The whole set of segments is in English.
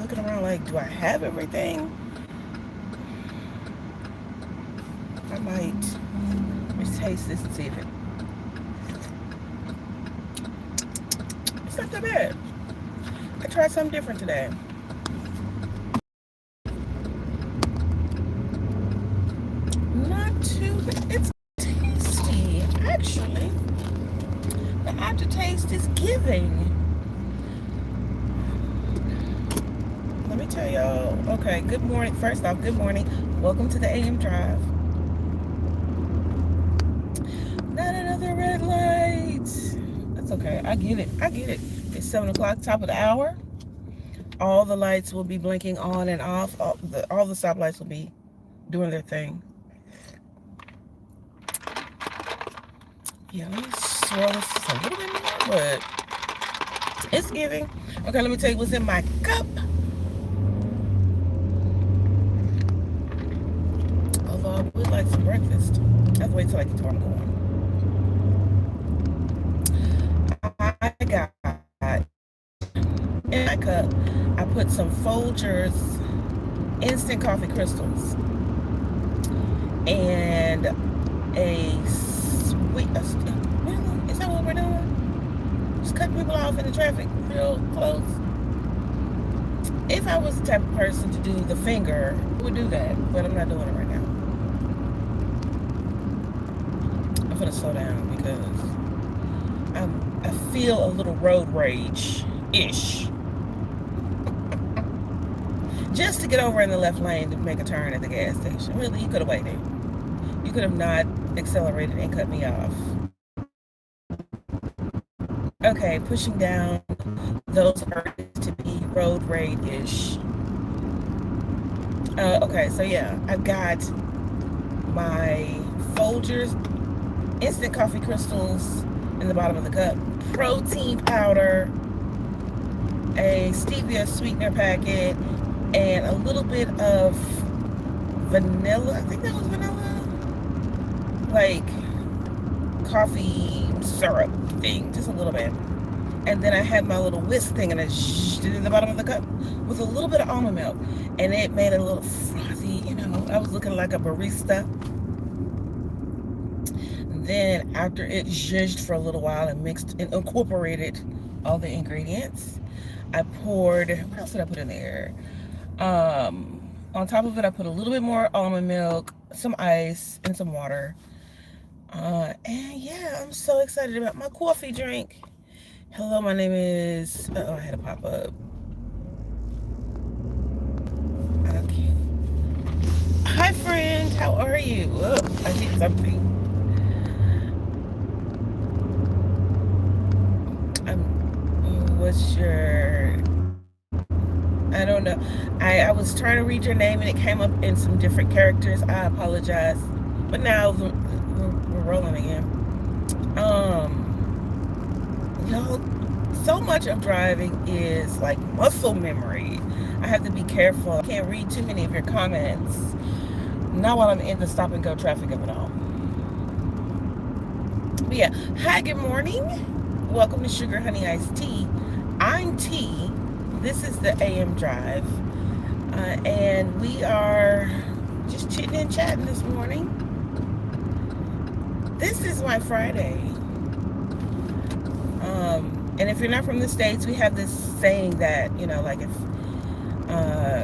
looking around like, do I have everything? I might just taste this and see if it's not that bad. I tried something different today. Not too bad. It's tasty, actually. The aftertaste is giving. Let me tell y'all. Okay, good morning. First off, good morning. Welcome to the AM Drive. Not another red light. That's okay. I get it. I get it. It's 7 o'clock, top of the hour. All the lights will be blinking on and off. All the stoplights will be doing their thing. Yeah, let me swirl this just a little bit more, but it's giving. Okay, let me tell you what's in my cup. Although I would like some breakfast. I have to wait till I get to where I'm going. I got in my cup, I put some Folgers instant coffee crystals and a sweet. Really? Is that what we're doing? Just cutting people off in the traffic real close. If I was the type of person to do the finger, I would do that, but I'm not doing it right now. I'm gonna slow down because I feel a little road rage-ish. Just to get over in the left lane to make a turn at the gas station. Really, you could have waited. You could have not accelerated and cut me off. Okay, pushing down those urges to be road rage-ish. Okay, so yeah, I've got my Folgers instant coffee crystals in the bottom of the cup, protein powder, a stevia sweetener packet, and a little bit of vanilla. I think that was vanilla, like coffee syrup thing, just a little bit. And then I had my little whisk thing, and I did it in the bottom of the cup with a little bit of almond milk, and it made it a little frothy. You know, I was looking like a barista. Then after it zhuzhed for a little while and mixed and incorporated all the ingredients, I poured, what else did I put in there? On top of it, I put a little bit more almond milk, some ice, and some water. And yeah, I'm so excited about my coffee drink. Hello, my name is, I had a pop up. Okay. Hi, friend. How are you? Oh, I did something. What's your, I don't know. I was trying to read your name and it came up in some different characters. I apologize. But now we're rolling again. Y'all, so much of driving is like muscle memory. I have to be careful. I can't read too many of your comments. Not while I'm in the stop and go traffic of it all. But yeah, hi, good morning. Welcome to Sugar Honey Iced Tea. I'm T. This is the AM Drive. And we are just chitting and chatting this morning. This is my Friday. And if you're not from the States, we have this saying that, you know, like if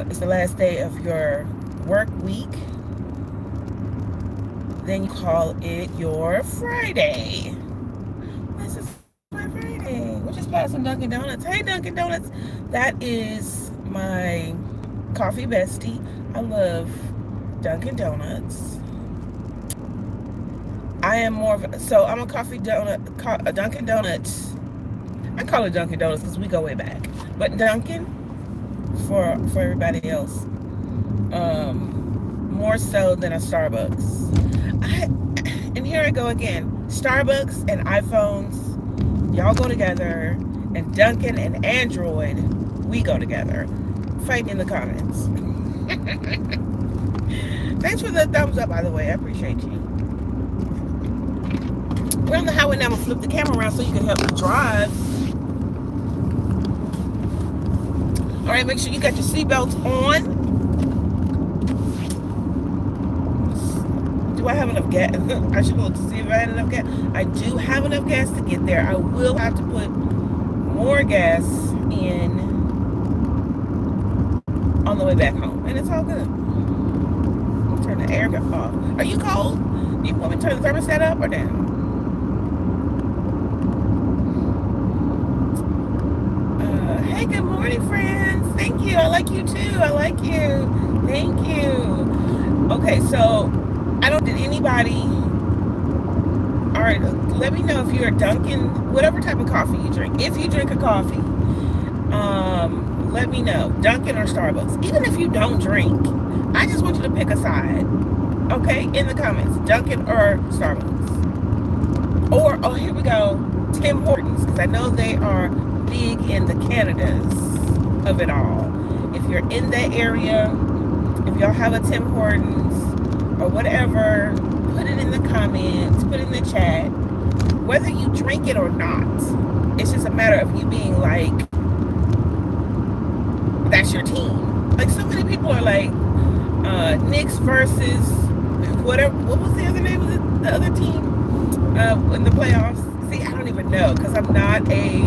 it's the last day of your work week, then you call it your Friday. This is my Friday. We're just passing Dunkin' Donuts. Hey, Dunkin' Donuts. That is my coffee bestie. I love Dunkin' Donuts. I am more of so I'm a coffee donut, a Dunkin' Donuts. I call it Dunkin' Donuts because we go way back. But Dunkin' for everybody else, more so than a Starbucks. And here I go again. Starbucks and iPhones, y'all go together, and Dunkin' and Android, we go together. Fight in the comments. Thanks for the thumbs up, by the way. I appreciate you. We're on the highway now. I'm gonna flip the camera around so you can help me drive. All right, make sure you got your seatbelts on. Do I have enough gas? I should look to see if I had enough gas. I do have enough gas to get there. I will have to put more gas in on the way back home, and it's all good. I'll turn the air off. Are you cold? Do you want me to turn the thermostat up or down? Hey, good morning, friends. Thank you. I like you too. I like you. Thank you. Okay, so I don't did anybody. All right, let me know if you're a Dunkin', whatever type of coffee you drink. If you drink a coffee, let me know. Dunkin' or Starbucks. Even if you don't drink, I just want you to pick a side. Okay, in the comments, Dunkin' or Starbucks. Or, oh, here we go, Tim Hortons, because I know they are big in the Canadas of it all. If you're in that area, if y'all have a Tim Hortons or whatever, put it in the comments, put it in the chat, whether you drink it or not. It's just a matter of you being like, that's your team. Like, so many people are like, Knicks versus whatever. What was the other name of the other team in the playoffs? See, I don't even know, because I'm not a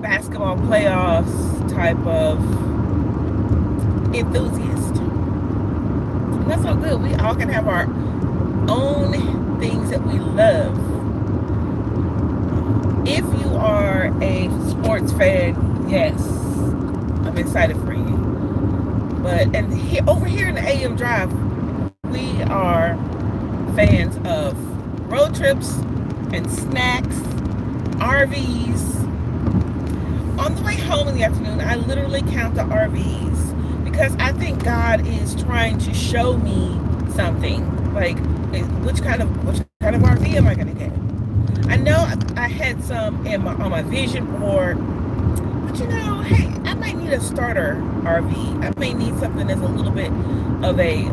basketball playoffs type of enthusiast. And that's all good. We all can have our own things that we love. If you are a sports fan, yes, I'm excited for you. But over here in the AM Drive, we are fans of road trips and snacks, RVs. On the way home in the afternoon, I literally count the RVs because I think God is trying to show me something. Like, which kind of RV am I going to get? I know I had some on my vision board, but you know, hey, I might need a starter RV. I may need something that's a little bit of a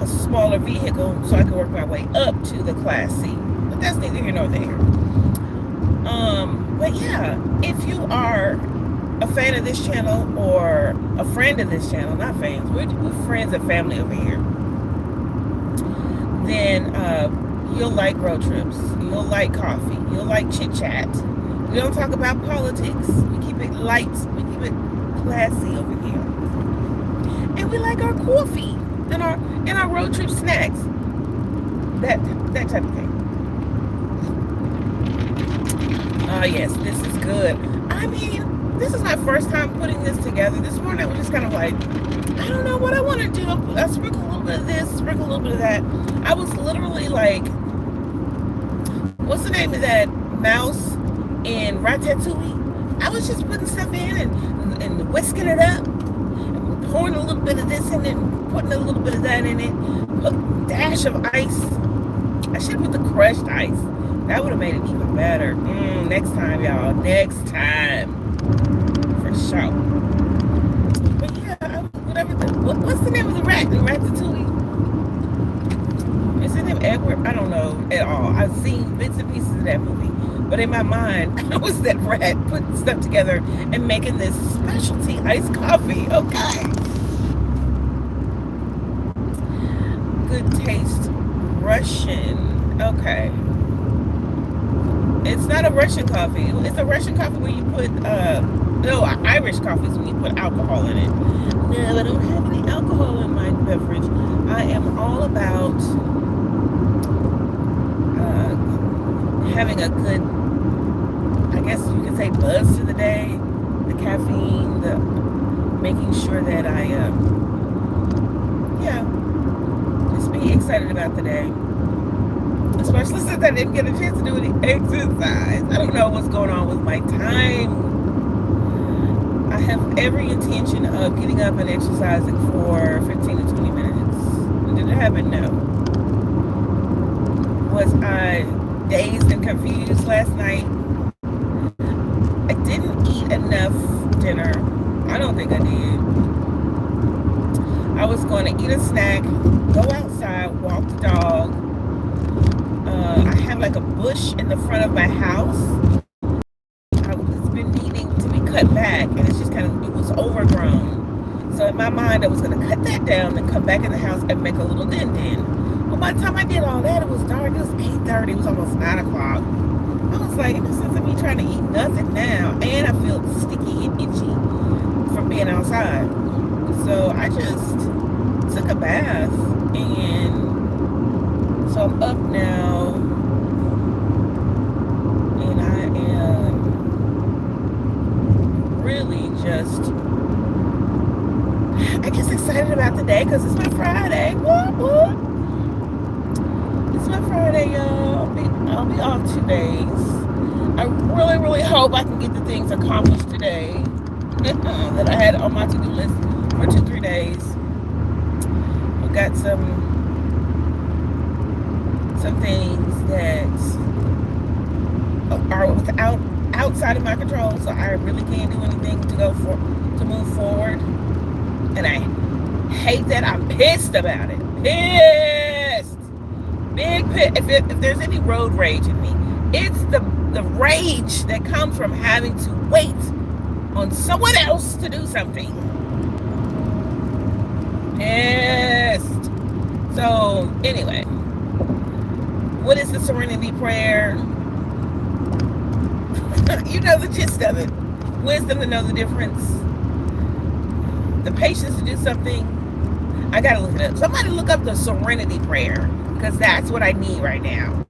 smaller vehicle so I can work my way up to the Class C. But that's neither here nor there. But yeah, if you are a fan of this channel or a friend of this channel, not fans, we're friends and family over here, then you'll like road trips, you'll like coffee, you'll like chit chat. We don't talk about politics. We keep it light, we keep it classy over here. And we like our coffee and our road trip snacks. That type of thing. Oh yes, this is good. I mean, this is my first time putting this together. This morning I was just kind of like, I don't know what I want to do. I sprinkle a little bit of this, sprinkle a little bit of that. I was literally like, what's the name of that mouse in Ratatouille? I was just putting stuff in and whisking it up, and pouring a little bit of this in it, and putting a little bit of that in it. Put a dash of ice. I should put the crushed ice. That would have made it even better. Next time, y'all. Next time. For sure. But yeah, whatever. What's the name of the rat in Ratatouille? Is it named Edward? I don't know at all. I've seen bits and pieces of that movie. But in my mind, I was that rat putting stuff together and making this specialty iced coffee. Okay. Good taste. Russian. Okay. It's not a Russian coffee. It's a Russian coffee where you put, no, Irish coffee is when you put alcohol in it. No, I don't have any alcohol in my beverage. I am all about having a good, I guess you could say, buzz to the day. The caffeine, the making sure that I, just be excited about the day. Especially since I didn't get a chance to do any exercise. I don't know what's going on with my time. I have every intention of getting up and exercising for 15 to 20 minutes. Did it happen? No. Was I dazed and confused last night? I didn't eat enough dinner. I don't think I did. I was going to eat a snack, go outside, walk the dog. I have like a bush in the front of my house. It's been needing to be cut back, and it's just it was overgrown. So in my mind, I was going to cut that down and come back in the house and make a little den. Well, by the time I did all that, it was dark. It was 8:30. It was almost 9 o'clock. I was like, in the sense of me trying to eat nothing now, and I feel sticky and itchy from being outside. So I just took a bath, and so I'm up now, and I am really just, I guess, excited about the day because it's my Friday. Woo! It's my Friday, y'all. I'll be off 2 days. I really, really hope I can get the things accomplished today that I had on my to-do list for 2-3 days. I've got some things that are outside of my control, so I really can't do anything to move forward. And I hate that. I'm pissed about it. Pissed. Big piss. If there's any road rage in me, it's the rage that comes from having to wait on someone else to do something. Pissed. So anyway, what is the serenity prayer? You know the gist of it. Wisdom to know the difference. The patience to do something. I gotta look it up. Somebody look up the serenity prayer, because that's what I need right now.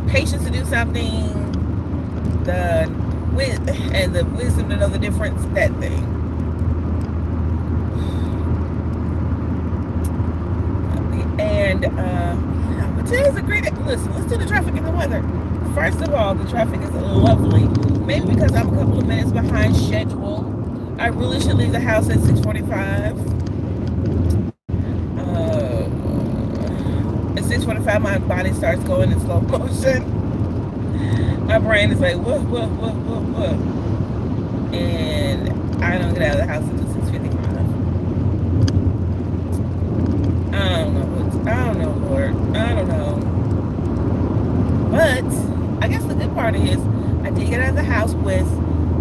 Patience to do something. The wisdom to know the difference. That thing. And today's a great day. Listen, let's do the traffic and the weather. First of all, the traffic is lovely. Maybe because I'm a couple of minutes behind schedule. I really should leave the house at 6:45. At 6:45, my body starts going in slow motion. My brain is like, what? And I don't get out of the house until 6:55. I don't know, Lord. I don't know. But I guess the good part is I did get out of the house with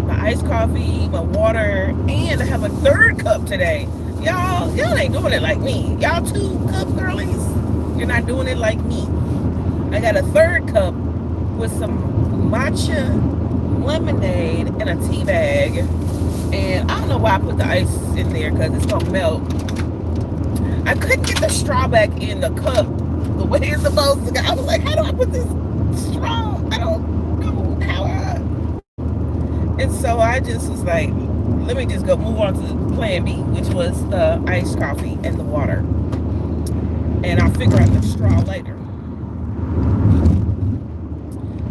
my iced coffee, my water, and I have a 3rd cup today. Y'all ain't doing it like me. Y'all 2-cup girlies, you're not doing it like me. I got a 3rd cup with some matcha lemonade and a tea bag. And I don't know why I put the ice in there, because it's going to melt. I couldn't get the straw back in the cup the way it's supposed to go. I was like, how do I put this straw? I don't know how and so I just was like, let me just move on to plan B, which was the iced coffee and the water. And I'll figure out the straw later.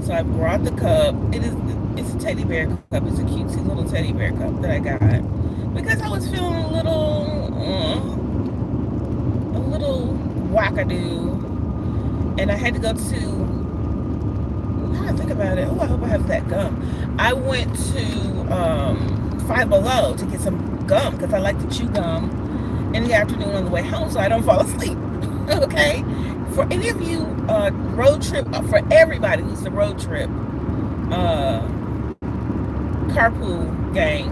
So I brought the cup. It's a teddy bear cup. It's a cutesy little teddy bear cup that I got because I was feeling a little wackadoo, and I had to go to. Now I think about it. Oh, I hope I have that gum. I went to Five Below to get some gum because I like to chew gum in the afternoon on the way home so I don't fall asleep. Okay? For any of you road trip, for everybody who's the road trip carpool gang,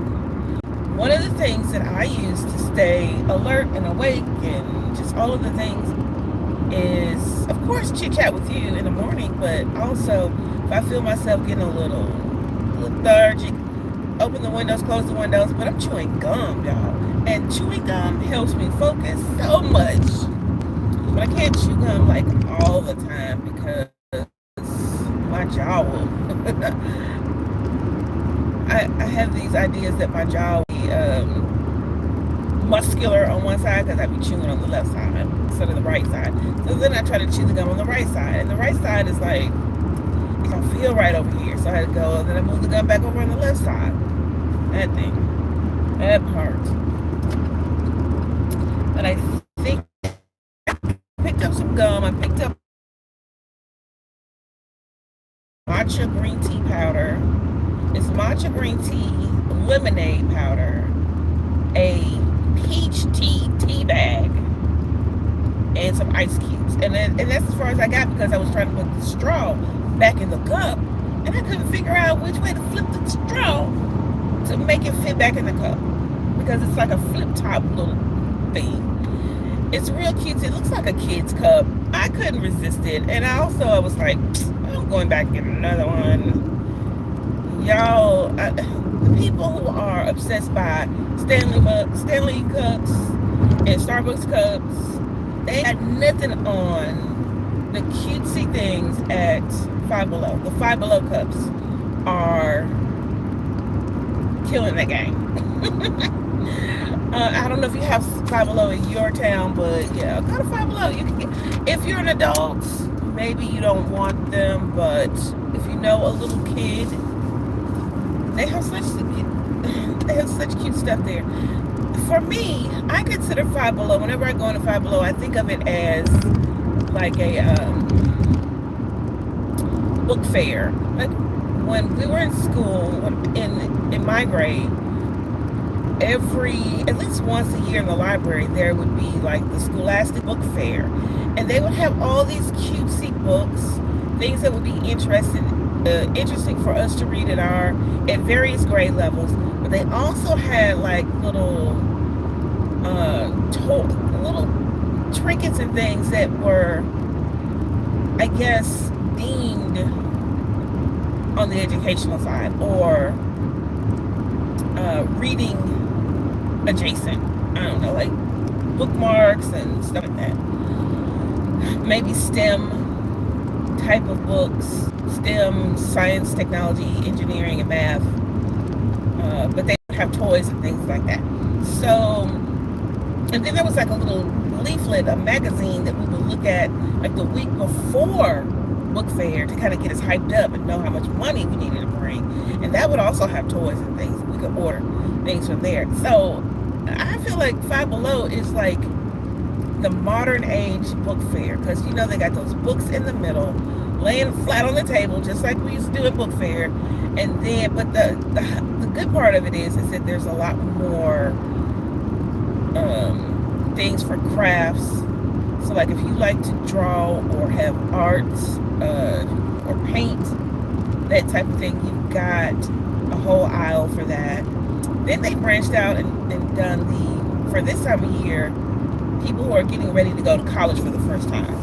one of the things that I use to stay alert and awake and just all of the things is, of course, chit chat with you in the morning, but also if I feel myself getting a little lethargic, open the windows, close the windows, but I'm chewing gum, y'all. And chewing gum helps me focus so much. But I can't chew gum like all the time because my jaw will. I have these ideas that my jaw will be muscular on one side because I be chewing on the left side instead of the right side. So then I try to chew the gum on the right side. And the right side is like, it don't feel right over here. So I had to go, and then I moved the gum back over on the left side. That thing. That part. But I think I picked up some gum. I picked up matcha green tea powder. It's matcha green tea, lemonade powder, a peach tea bag, and some ice cubes. And that's as far as I got because I was trying to put the straw back in the cup and I couldn't figure out which way to flip the straw to make it fit back in the cup because it's like a flip top little thing. It's real cute. It looks like a kid's cup. I couldn't resist it, and I was like, I'm going back and get another one. Y'all, the people who are obsessed by Stanley cups and Starbucks cups, they got nothing on the cutesy things at Five Below. The Five Below cups are killing the game. I don't know if you have Five Below in your town, but yeah, go to Five Below. You can get, if you're an adult, maybe you don't want them, but if you know a little kid, they have such cute stuff there. For me, I consider Five Below, whenever I go into Five Below, I think of it as like a book fair. Like when we were in school, in my grade, at least once a year in the library, there would be like the Scholastic Book Fair. And they would have all these cutesy books, things that would be interesting for us to read at various grade levels. But they also had like little trinkets and things that were, I guess, deemed on the educational side or reading adjacent. I don't know, like bookmarks and stuff like that. Maybe STEM type of books, STEM, science, technology, engineering, and math. But they would have toys and things like that. So, and then there was like a little leaflet, a magazine that we would look at like the week before book fair to kind of get us hyped up and know how much money we needed to bring. And that would also have toys and things. We could order things from there. So I feel like Five Below is like the modern age book fair because you know they got those books in the middle laying flat on the table just like we used to do at book fair. And then but the good part of it is that there's a lot more things for crafts. So like if you like to draw or have arts or paint, that type of thing, you've got a whole aisle for that. Then they branched out and done for this time of year, people who are getting ready to go to college for the first time.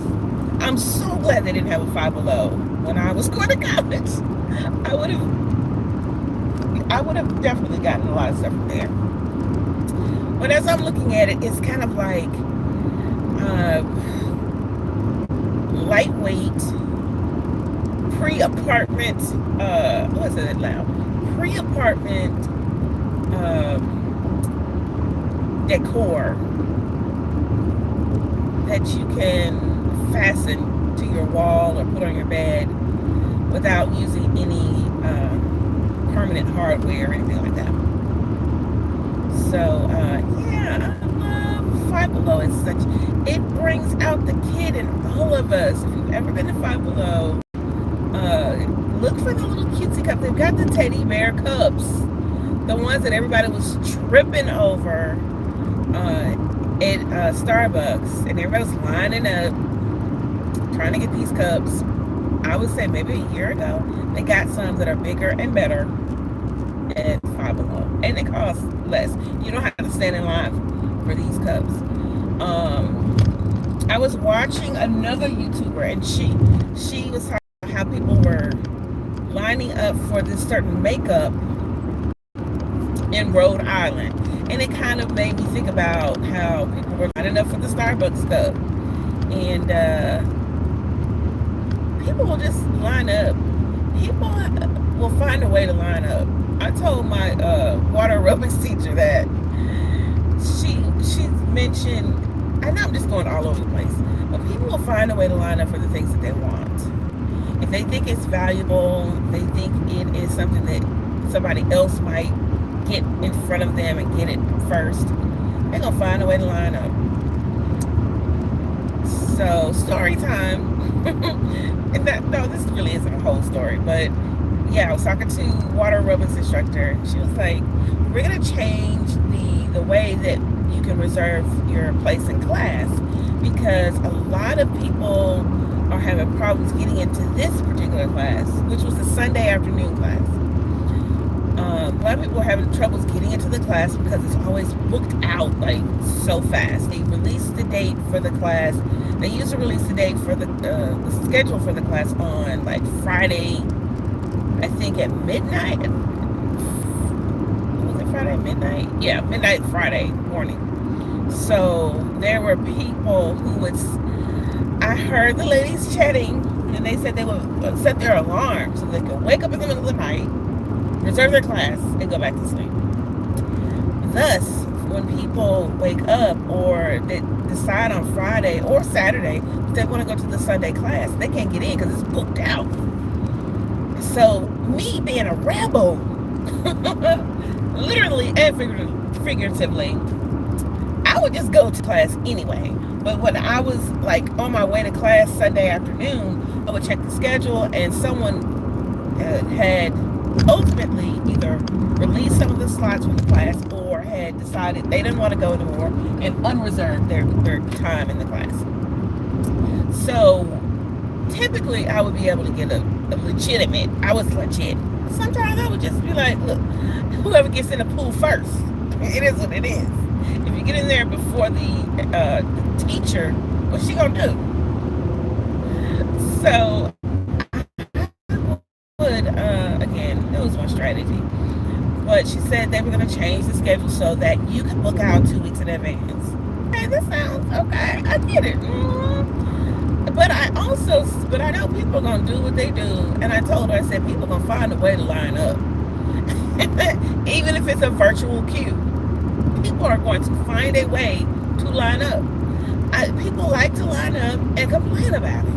I'm so glad they didn't have a Five Below when I was going to college. I would have definitely gotten a lot of stuff from there. But as I'm looking at it, it's kind of like lightweight pre-apartment, what's it now? Pre-apartment decor that you can fasten to your wall or put on your bed without using any permanent hardware or anything like that. So yeah, I love Five Below. It brings out the kid in all of us. If you've ever been to Five Below, look for the little cutesy cup. They've got the teddy bear cups, the ones that everybody was tripping over at Starbucks, and everybody was lining up trying to get these cups. I would say maybe a year ago, they got some that are bigger and better at Five Below, and they cost less. You don't have to stand in line for these cups. I was watching another YouTuber, and she was talking about how people were lining up for this certain makeup in Rhode Island, and it kind of made me think about how people were lining up for the Starbucks cup, and people will just line up. People will find a way to line up. I told my water aerobics teacher that she mentioned, I know I'm just going all over the place, but people will find a way to line up for the things that they want. If they think it's valuable, they think it is something that somebody else might get in front of them and get it first, they're gonna find a way to line up. So story time. No, this really isn't a whole story, but yeah, I was talking to a water aerobics instructor, and she was like, we're gonna change the way that you can reserve your place in class, because a lot of people are having problems getting into this particular class, which was the Sunday afternoon class. A lot of people are having troubles getting into the class because it's always booked out like so fast. They release the date for the class. They used to release the date for the schedule for the class on like Friday, I think at midnight. Was it Friday at midnight? Yeah, midnight Friday morning. So there were people who would, I heard the ladies chatting, and they said they would set their alarm so they could wake up in the middle of the night, reserve their class, and go back to sleep. Thus, when people wake up or they decide on Friday or Saturday that they want to go to the Sunday class, they can't get in because it's booked out. So me being a rebel, literally and figuratively, I would just go to class anyway. But when I was like on my way to class Sunday afternoon, I would check the schedule, and someone had ultimately either released some of the slots for the class or had decided they didn't want to go anymore and unreserved their time in the class. So typically I would be able to get a legitimate, I was legit. Sometimes I would just be like, look, whoever gets in the pool first, it is what it is. If you get in there before the teacher, what's she gonna do? So I would, again, it was one strategy. But she said they were going to change the schedule so that you could book out 2 weeks in advance. Okay, this sounds okay. I get it. But I know people are going to do what they do. And I told her, I said, people are going to find a way to line up. Even if it's a virtual queue. People are going to find a way to line up. People like to line up and complain about it.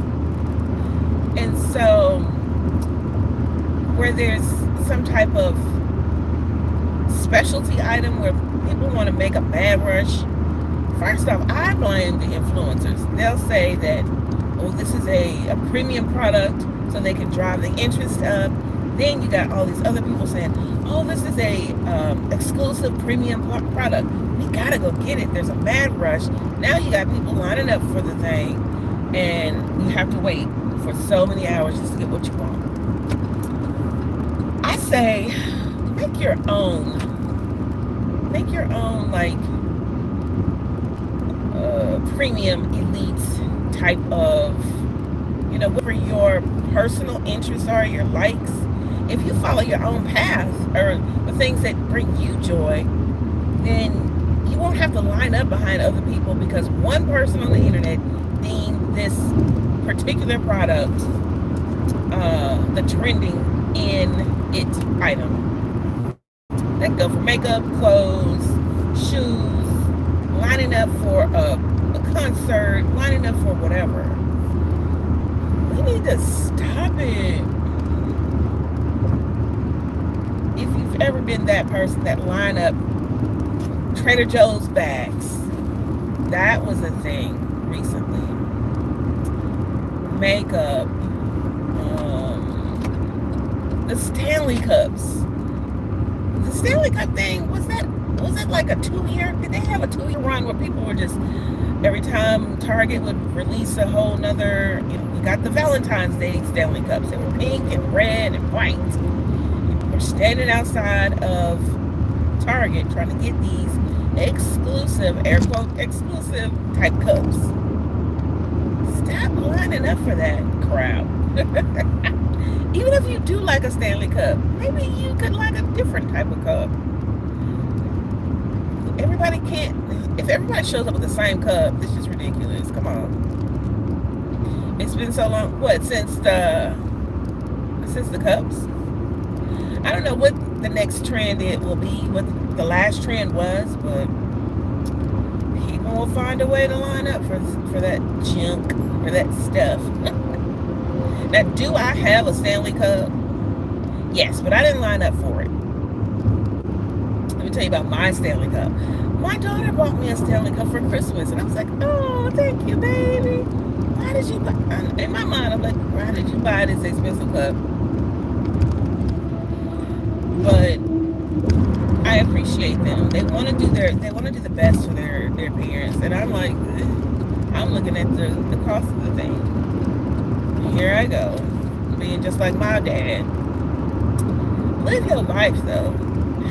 And so, where there's some type of specialty item where people want to make a mad rush, first off, I blame the influencers. They'll say that, oh, this is a premium product, so they can drive the interest up. Then you got all these other people saying, oh, this is a exclusive premium product. We gotta go get it. There's a mad rush. Now you got people lining up for the thing, and you have to wait for so many hours just to get what you want. I say, make your own like premium elite type of, whatever your personal interests are, your likes. If you follow your own path or the things that bring you joy, then you won't have to line up behind other people because one person on the internet deemed this particular product the trending in it item. That can go for makeup, clothes, shoes, lining up for a concert, lining up for whatever. We need to stop it. If you've ever been that person that line up Trader Joe's bags, that was a thing recently. Makeup, the Stanley Cups. The Stanley Cup thing, was that like a 2-year? Did they have a 2-year run where people were just, every time Target would release a whole nother, we got the Valentine's Day Stanley Cups. They were pink and red and white. People were standing outside of Target trying to get these exclusive, air quote, exclusive type cups. Stop lining up for that crowd. Even if you do like a Stanley Cup, maybe you could like a different type of cup. Everybody can't, if everybody shows up with the same cup, this is ridiculous. Come on. It's been so long, since the cups? I don't know what the next trend it will be, what the last trend was, but people will find a way to line up for that junk, for that stuff. Now, do I have a Stanley Cup? Yes, but I didn't line up for it. Let me tell you about my Stanley Cup. My daughter bought me a Stanley Cup for Christmas, and I was like, oh, thank you, baby. Why did you buy? In my mind, I'm like, why did you buy this expensive cup? But I appreciate them. They want to do the best for their parents, and I'm like, I'm looking at the cost of the thing. Here I go, being just like my dad. Live your life though.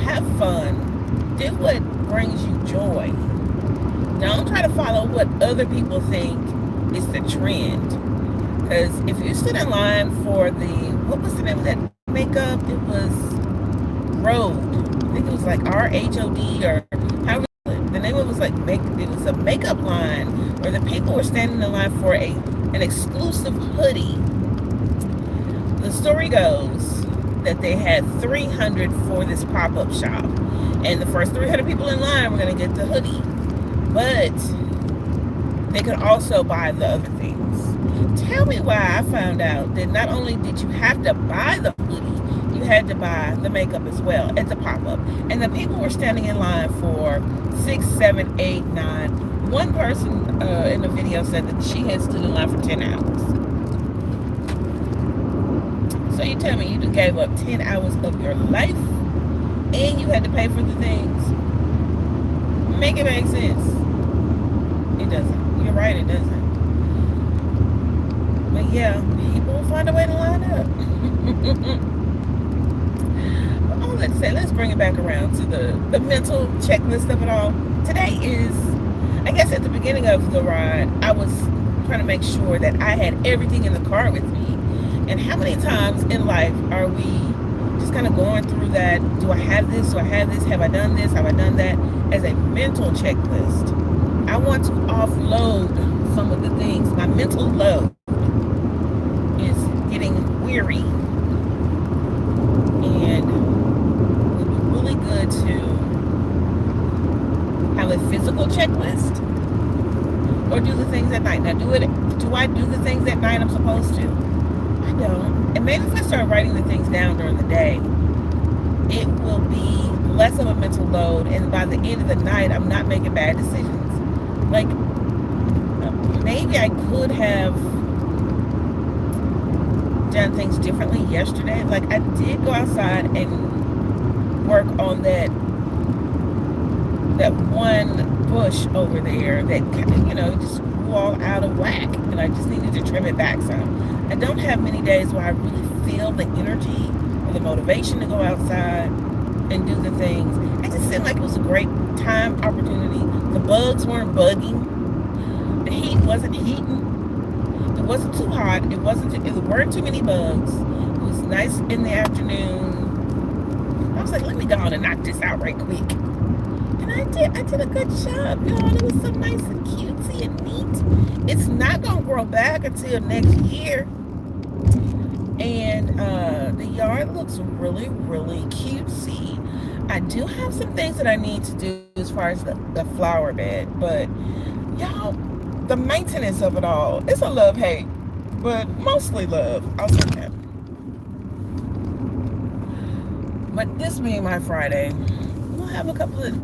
Have fun. Do what brings you joy. Don't try to follow what other people think is the trend. Because if you stood in line for what was the name of that makeup? It was Rhode. I think it was like RHOD or how the name of it was like it was a makeup line where the people were standing in line for an exclusive hoodie. The story goes that they had 300 for this pop-up shop, and the first 300 people in line were going to get the hoodie, but they could also buy the other things. Tell me why I found out that not only did you have to buy the hoodie, you had to buy the makeup as well at the pop-up, and the people were standing in line for 6, 7, 8, 9. One person in the video said that she had stood in line for 10 hours. So you tell me you just gave up 10 hours of your life and you had to pay for the things. Make it make sense. It doesn't. You're right, it doesn't. But yeah, people will find a way to line up. But all that to say, let's bring it back around to the mental checklist of it all. Today is, I guess at the beginning of the ride, I was trying to make sure that I had everything in the car with me. And how many times in life are we just kind of going through that? Do I have this? Do I have this? Have I done this? Have I done that? As a mental checklist. I want to offload some of the things. My mental load is getting weary. And it would be really good to have a physical checklist or do the things at night. Now, do I do the things at night I'm supposed to? I don't. And maybe if I start writing the things down during the day, it will be less of a mental load, and by the end of the night, I'm not making bad decisions. Like, maybe I could have done things differently yesterday. Like, I did go outside and work on that one bush over there that, just grew all out of whack, and I just needed to trim it back some. I don't have many days where I really feel the energy or the motivation to go outside and do the things. It just seemed like it was a great time opportunity. The bugs weren't bugging. The heat wasn't heating. It wasn't too hot. There weren't too many bugs. It was nice in the afternoon. I was like, let me go on and knock this out right quick. And I did a good job, y'all. It was so nice and cutesy and neat. It's not going to grow back until next year. And the yard looks really, really cutesy. I do have some things that I need to do as far as the flower bed. But, y'all, the maintenance of it all, it's a love-hate. But mostly love. I'll say that. But this being my Friday, we'll have a couple of...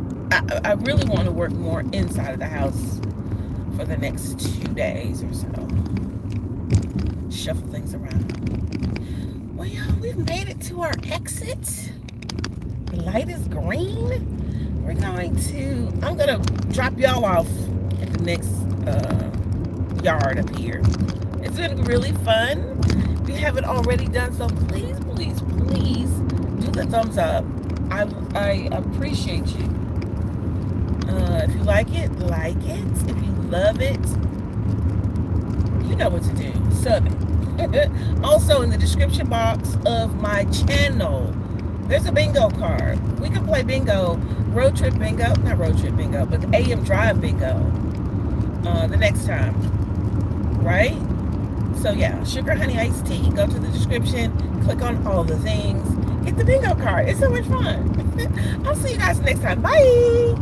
I really want to work more inside of the house for the next 2 days or so. Shuffle things around. Well, y'all, we've made it to our exit. The light is green. I'm going to drop y'all off at the next yard up here. It's been really fun. If you haven't already done so, please, please, please do the thumbs up. I appreciate you. If you like it, like it. If you love it, you know what to do. Sub it. Also, in the description box of my channel, there's a bingo card. We can play bingo, road trip bingo, not road trip bingo, but the AM drive bingo the next time, right? So yeah, sugar, honey, iced tea. Go to the description, click on all the things, get the bingo card. It's so much fun. I'll see you guys next time. Bye.